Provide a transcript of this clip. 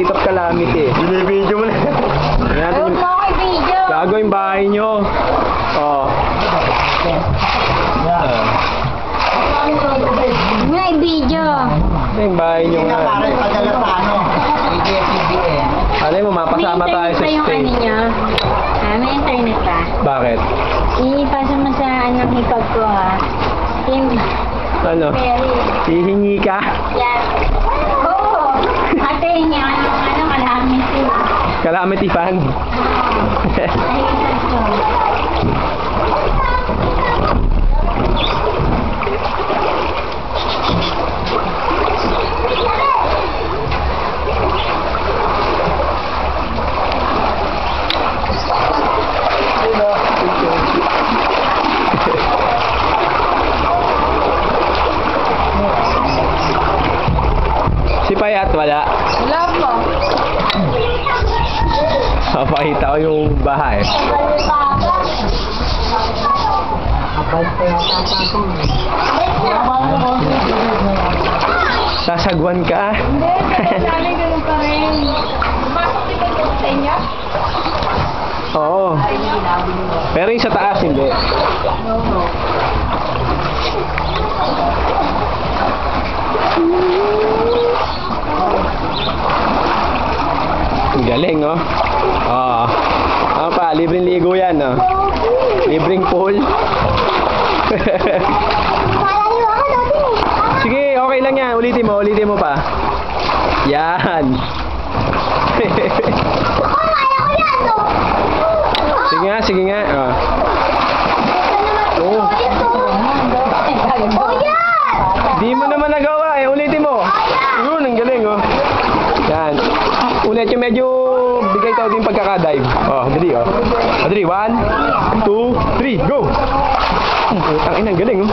Makeup calamity. Binibidyo mo na. Huwag mo ako i-video. Gago yung bahay nyo. Oh. Huwag mo i-video. Ito yung bahay nyo nga. Padala pa ano? Alam mo, mapasama tayo sa May internet pa stage. yung ano nyo. May internet pa. Bakit? Ipasa mo sa anong hipag ko ha. Kim Ano? Perry. Hihingi ka? Yan. Oo. Ate, niya ano calamity. Calamity fan. Nahihitan ko. Si Payat wala. Wala po. Papakita ko yung bahay. Sasagwan ka. Hindi, sabi ganun pa rin. Pumasok si Pagkat sa inyo? Oo. Pero yung sa taas hindi. Ang galing, oh. Oo. Ano pa, libreng ligo yan, oh. Libreng pool. Sige, okay lang yan. Ulitin mo pa. Yan. Sige nga. Oh. Di mo naman nagawa, eh. Ulitin mo. Yun, ang galing, oh. Yan. Ulit yung medyo bigay tayo din pagkakadive. Oh, dali, oh. Dali, 1, 2, 3, go! Ang galing, oh.